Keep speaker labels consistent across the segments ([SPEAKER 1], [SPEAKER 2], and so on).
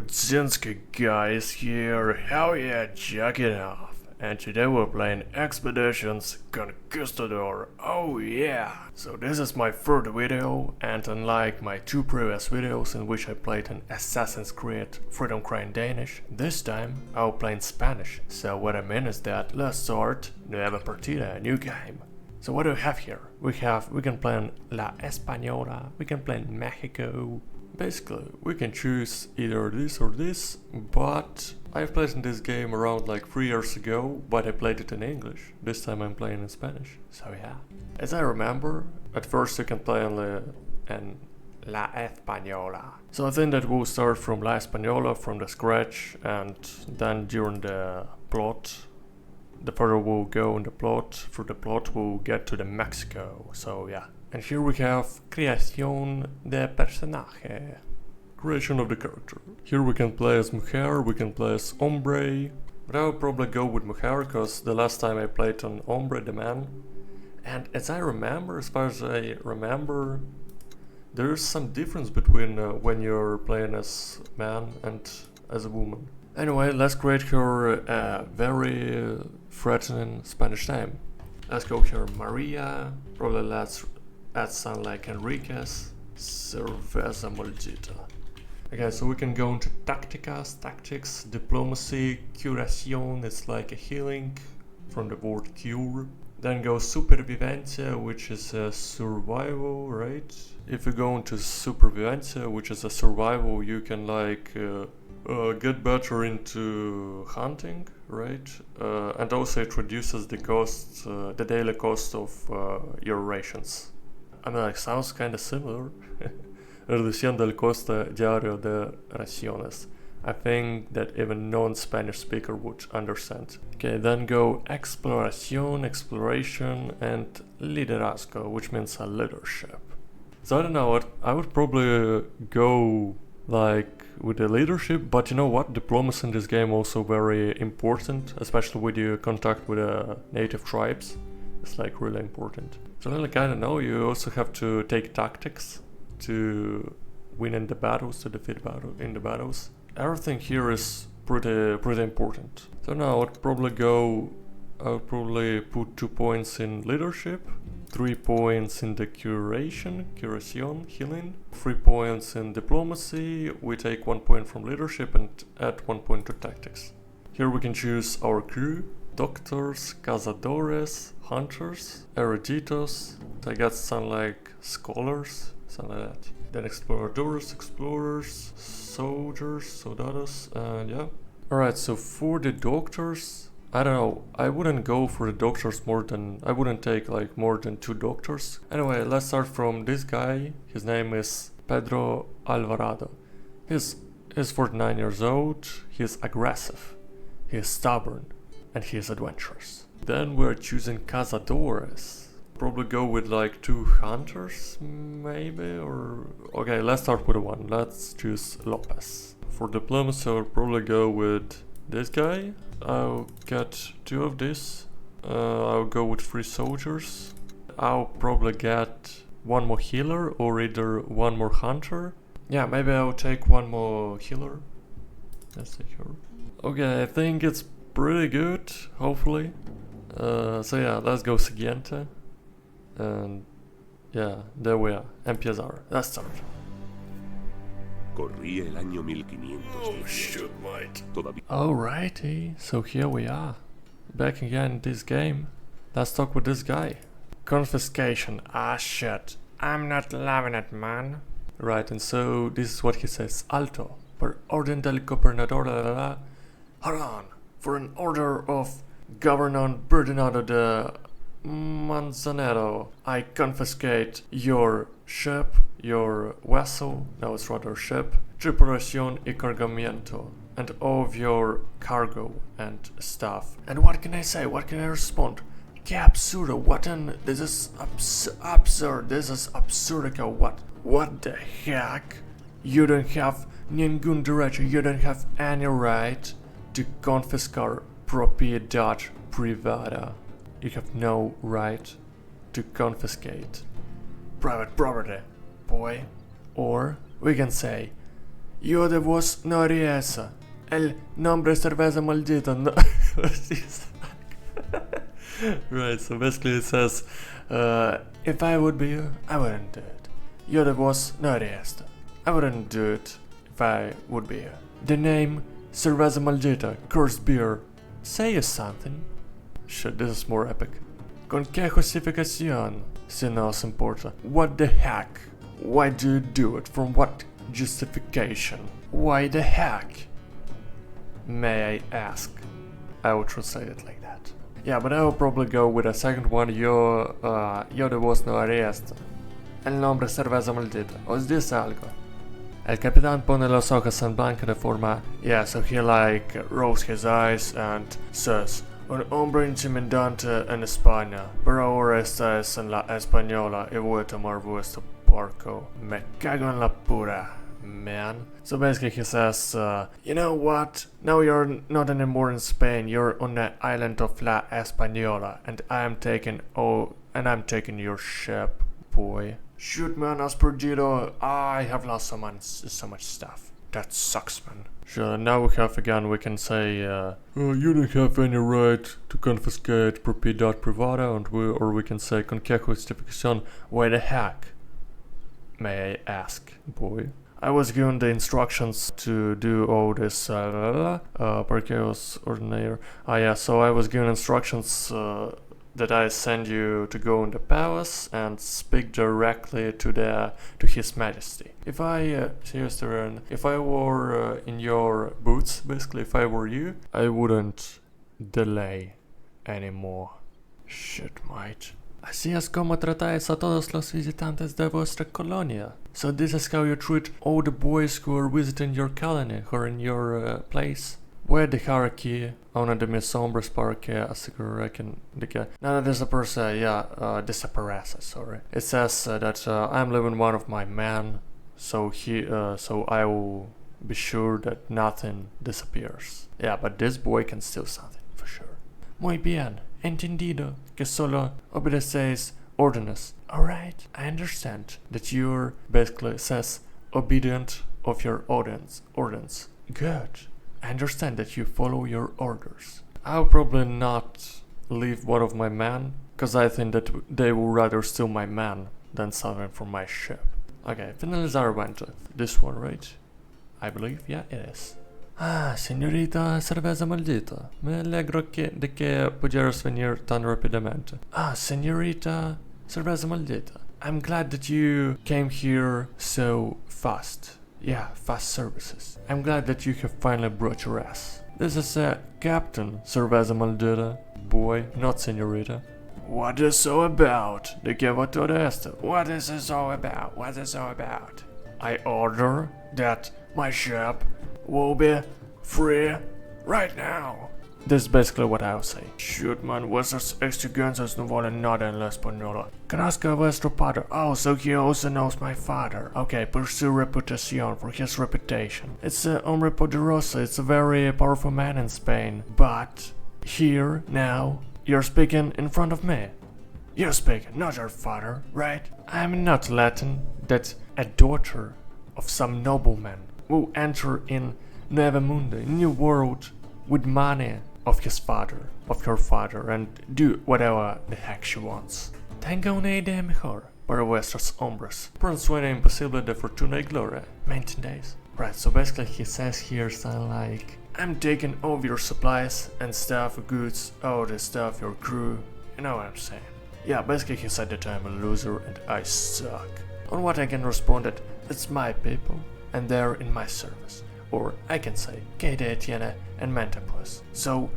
[SPEAKER 1] Zinski guys here, hell yeah, check it off. And today we're playing Expeditions Conquistador, oh yeah! So this is my third video, and unlike my two previous videos in which I played an Assassin's Creed Freedom Cry in Danish, this time I'll play in Spanish. So what I mean is that let's start Nueva Partida, a new game. So what do we have here? We can play in La Española, we can play in Mexico. Basically, we can choose either this or this, but I've played in this game around like 3 years ago, but I played it in English. This time I'm playing in Spanish, so yeah. As I remember, at first you can play in La Española. So I think that we'll start from La Española, from the scratch, and then during the plot, the further we'll go in the plot, through the plot we'll get to the Mexico, so yeah. And here we have Creación de Personaje, creation of the character. Here we can play as mujer, we can play as hombre, but I will probably go with mujer because the last time I played on hombre, the man. And as far as I remember, there's some difference between when you're playing as man and as a woman. Anyway, let's create her a very threatening Spanish name. Let's go here, Maria, probably let's add something like Enriquez, Cerveza Maldita. Okay, so we can go into tactics, diplomacy, curación, it's like a healing from the word cure. Then go supervivencia, which is a survival, right? If you go into supervivencia, which is a survival, you can like get better into hunting, right? And also it reduces the cost, the daily cost of your rations. I mean, like, sounds kind of similar. Reduciendo el costo diario de raciones. I think that even non-Spanish speaker would understand. Okay, then go exploración, exploration, and liderazgo, which means leadership. So I don't know what, I would probably go like with the leadership, but you know what, diplomacy in this game also very important, especially with your contact with native tribes. It's like really important. So like, I don't know, you also have to take tactics to win in the battles, to defeat in the battles. Everything here is pretty important. So now I would probably put 2 points in leadership, 3 points in the curación, healing, 3 points in diplomacy, we take 1 point from leadership and add 1 point to tactics. Here we can choose our crew, doctors, cazadores, hunters, eruditos, I guess some like scholars, something like that. Then explorers, soldiers, soldados, and yeah. Alright, so for the doctors, I don't know, I wouldn't go for the doctors I wouldn't take like more than 2 doctors. Anyway, let's start from this guy. His name is Pedro Alvarado. He's 49 years old, he's aggressive, he's stubborn, and he's adventurous. Then we're choosing cazadores. Probably go with like 2 hunters, maybe, or... Okay, let's start with one. Let's choose Lopez. For diplomacy, I'll probably go with this guy. I'll get 2 of this. I'll go with 3 soldiers. I'll probably get 1 more healer or either 1 more hunter. Yeah, maybe I'll take 1 more healer. Let's see here. Okay, I think it's pretty good, hopefully. So yeah, let's go siguiente. And yeah, there we are. Empezar. Let's start.
[SPEAKER 2] Corría el año 1500.
[SPEAKER 1] Oh shit, mate.
[SPEAKER 2] Todavía.
[SPEAKER 1] Alrighty, so here we are. Back again in this game. Let's talk with this guy. Confiscation. Ah shit. I'm not loving it, man. Right, and so this is what he says. Alto. Per orden del gobernador. Hold on. For an order of Governor Bernardo de Manzanero, I confiscate your ship, your vessel, no, it's rather ship, tripulación y cargamento, and all of your cargo and stuff. And what can I say? What can I respond? Que absurdo, this is absurd, this is absurdico, what the heck? You don't have ningún derecho, you don't have any right to confiscar propiedad privada. You have no right to confiscate private property, boy. Or we can say, Yo de vos no haría eso. El nombre cerveza maldita no. Right, so basically it says, if I would be you, I wouldn't do it. Yo de vos no haría esto. I wouldn't do it if I would be you. The name cerveza maldita, cursed beer, say you something. Shit, this is more epic. ¿Con qué justificación? Si no os importa. What the heck? Why do you do it? From what justification? Why the heck? May I ask? I will translate it like that. Yeah, but I will probably go with a second one. Yo de vos no haría esto. El nombre cerveza maldita. ¿Os dice algo? El capitán pone los ojos en blanco de forma... Yeah, so he like rolls his eyes and says... Un hombre intimidante en España, pero ahora estáis en la española y voy a tomar vuestro porco. Me cago en la pura, man. So basically he says, you know what? Now you're not anymore in Spain, you're on the island of La Española, and I'm taking your ship, boy. Shoot, man, as perdido, I have lost so much stuff. That sucks, man. Sure, now we can say, you don't have any right to confiscate propiedad privada, or we can say, con qué justificación, why the heck? May I ask, boy? I was given the instructions to do all this, parqueos ordinaire. Yeah, so I was given instructions, that I send you to go in the palace and speak directly to His Majesty. If I if I were in your boots, basically, if I were you, I wouldn't delay anymore. Shit, mate. Así es como tratáis a todos los visitantes de vuestra colonia. So this is how you treat all the boys who are visiting your colony or in your place. Voy a dejar aquí a una de mis hombres para que aseguren de que nada desaparece, sorry. It says that I'm leaving one of my men, so I will be sure that nothing disappears. Yeah, but this boy can steal something, for sure. Muy bien, entendido que solo obedecéis órdenes. Alright, I understand that you're basically says obedient of your orders. Good. I understand that you follow your orders. I'll probably not leave one of my men, because I think that they will rather steal my man than something from my ship. Okay, finalizar evento. This one, right? I believe, yeah, it is. Señorita cerveza maldita. Me alegro de que pudieras venir tan rápidamente. Señorita cerveza maldita. I'm glad that you came here so fast. Yeah, fast services. I'm glad that you have finally brought your ass. This is Captain Cerveza Maldita. Boy, not señorita. What is so about? De que va todo esto? What is this all about? What is this all about? I order that my ship will be free right now. This is basically what I'll say. Shoot, man, vuestras exigencias no valen nada en la española. Conozco a vuestro padre. Oh, so he also knows my father. Okay, pursue reputación for his reputation. It's hombre poderoso, it's a very powerful man in Spain. But here, now, you're speaking in front of me. You're speaking, not your father, right? I'm not letting that a daughter of some nobleman will enter in Nueva Mundo, New World, with money of his father, of your father, and do whatever the heck she wants. Tenga una idea mejor para vuestros hombres. Pronto suena imposible de fortuna y gloria. ¿Me Right, so basically he says here something like, I'm taking all of your supplies and stuff, goods, all the stuff, your crew, you know what I'm saying. Yeah, basically he said that I'm a loser and I suck. On what I can respond that it's my people and they're in my service. Or I can say, que de tiene en mente pues. So,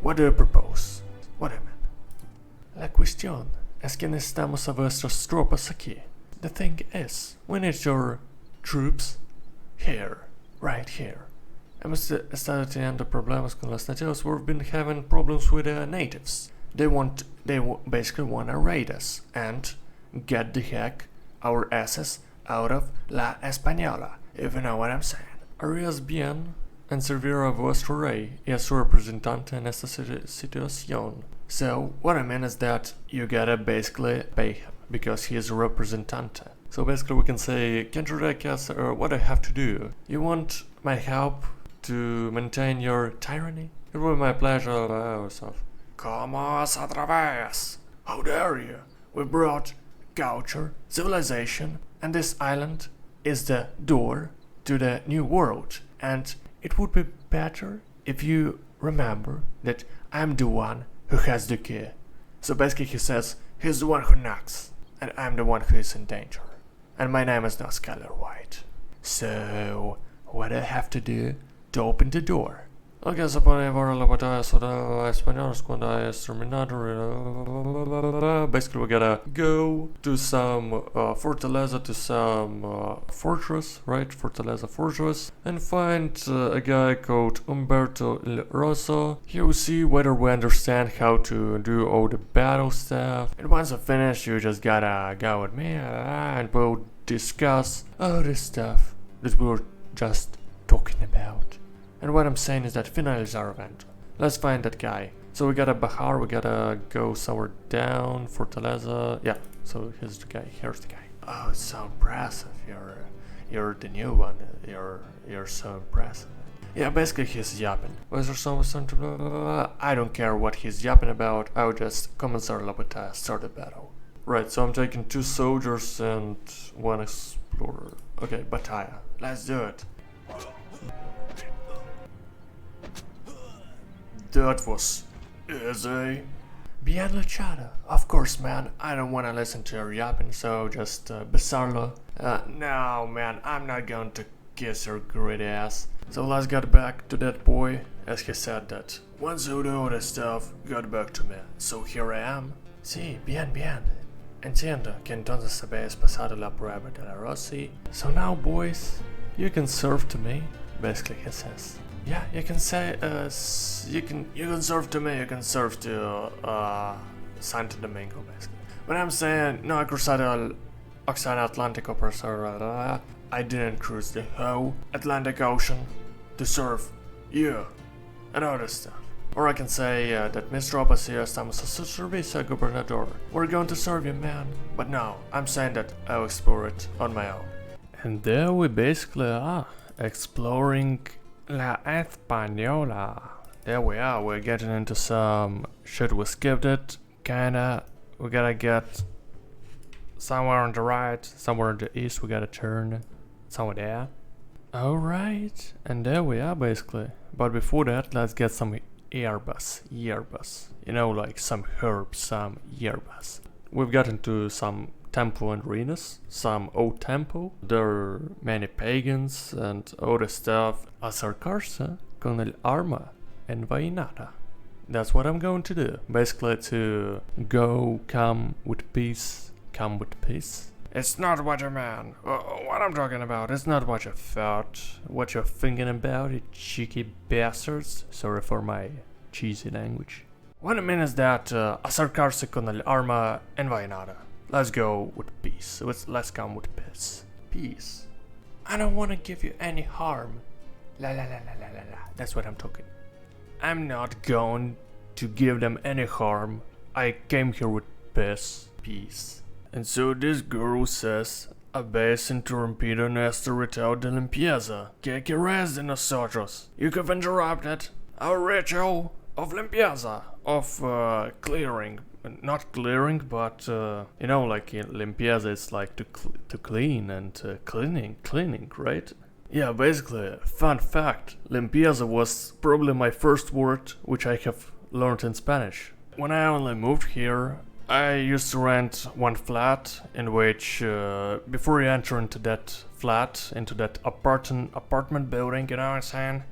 [SPEAKER 1] what do you propose? What do you mean? La cuestión es que necesitamos a vuestras tropas aquí. The thing is, we need your troops here, right here. Hemos estado teniendo problemas con los nativos. We've been having problems with the natives. They basically want to raid us and get the heck our asses out of La Española, if you know what I'm saying. Harías bien en servir a vuestro rey y a su representante en esta situación. So, what I mean is that you gotta basically pay him, because he is a representante. So basically we can say, Kentrudekis, what I have to do? You want my help to maintain your tyranny? It will be my pleasure. Como se atreves? How dare you? We brought culture, civilization, and this island is the door to the new world. And it would be better if you remember that I'm the one who has the key. So basically he says he's the one who knocks, and I'm the one who is in danger. And my name is not Skylar White. So, what do I have to do to open the door? Ok, se pone por la batalla sobre español cuando es terminado. Basically, we gotta go to some fortaleza, to some fortress, right? Fortaleza fortress, and find a guy called Umberto Il Rosso. Here we see whether we understand how to do all the battle stuff. And once I finish, you just gotta go with me and we'll discuss all this stuff that we were just talking about. And what I'm saying is that finalize our event. Let's find that guy. So we gotta Bahar, we gotta go somewhere down, Fortaleza. Yeah, so here's the guy, here's the guy. Oh, it's so impressive. You're the new one. You're so impressive. Yeah, basically he's yapping. Was there something I don't care what he's yapping about, I'll just comenzar la batalla, start the battle. Right, so I'm taking 2 soldiers and 1 explorer. Okay, batalla. Let's do it. That was easy. Bien luchada. Of course, man. I don't wanna listen to your yapping, so just besarlo. No, man. I'm not going to kiss your greedy ass. So let's get back to that boy. As he said that once you do all this stuff, get back to me. So here I am. Sí, bien. Entiendo que entonces habéis pasado la prueba de la Rossi. So now, boys, you can serve to me. Basically, he says. Yeah, you can say, you can serve to me, you can serve to, Santo Domingo, basically. But I'm saying, no, I cruzado el Océano Atlántico por ser, I didn't cruise the whole Atlantic Ocean to serve you and all this stuff. Or I can say that Mr. Tropas here estamos a su servicio, Gobernador. We're going to serve you, man. But no, I'm saying that I'll explore it on my own. And there we basically are, exploring La Española. There we are, we're getting into some shit we skipped it, kinda. We gotta get somewhere on the right, somewhere on the east, we gotta turn somewhere there. Alright, and there we are basically. But before that, let's get some yerbas. You know, like some herbs, some yerbas. We've gotten to some temple and ruinas, some old temple. There are many pagans and all the stuff. Acercarse con el arma envainada. That's what I'm going to do. Basically to come with peace. It's not what you mean. What I'm talking about, it's not what you thought. What you're thinking about, you cheeky bastards. Sorry for my cheesy language. What I mean is that acercarse con el arma envainada. Let's go with peace. Let's come with peace. Peace. I don't want to give you any harm. La. That's what I'm talking. I'm not going to give them any harm. I came here with peace. Peace. And so this guru says, habéis interrumpido nuestro ritual de limpieza. ¿Qué queréis de nosotros? You have interrupted our ritual of limpieza, of clearing. Not clearing, but you know, like limpieza is like to clean and cleaning, right? Yeah, basically, fun fact, limpieza was probably my first word which I have learned in Spanish. When I only moved here, I used to rent one flat in which, before you enter into that flat, into that apartment building, you know what I'm saying?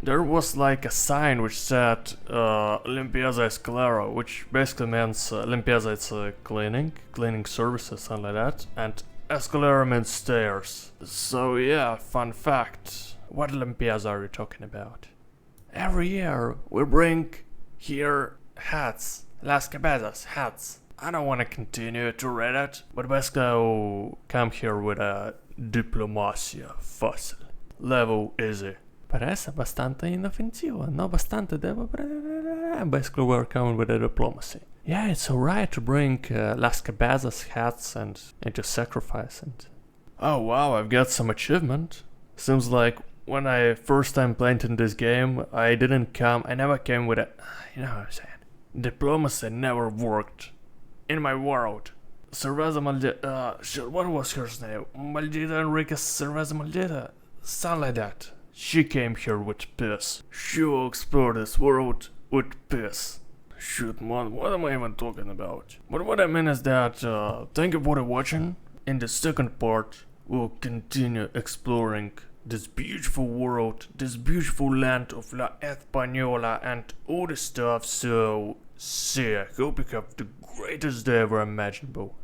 [SPEAKER 1] There was like a sign which said limpieza escalera, which basically means limpieza is cleaning services, something like that, and escalera means stairs. So yeah, fun fact. What limpieza are you talking about? Every year we bring here hats, las cabezas, hats. I don't want to continue to read it, but basically I'll come here with a diplomacia fácil. Level easy. Parece bastante inofensivo, no bastante basically we're coming with a diplomacy. Yeah, it's alright to bring Las Cabezas hats and into sacrifice and... Oh wow, I've got some achievement. Seems like when I first time played in this game, I never came with a... You know what I'm saying? Diplomacy never worked. In my world. Cerveza Maldita, shit, what was her name? Maldita Enrique Cerveza Maldita? Something like that. She came here with peace. She will explore this world with peace. Shoot, man, what am I even talking about? But what I mean is that, thank you for watching. In the second part, we'll continue exploring this beautiful world, this beautiful land of La Española and all the stuff, so see, I hope you have the greatest day ever imaginable.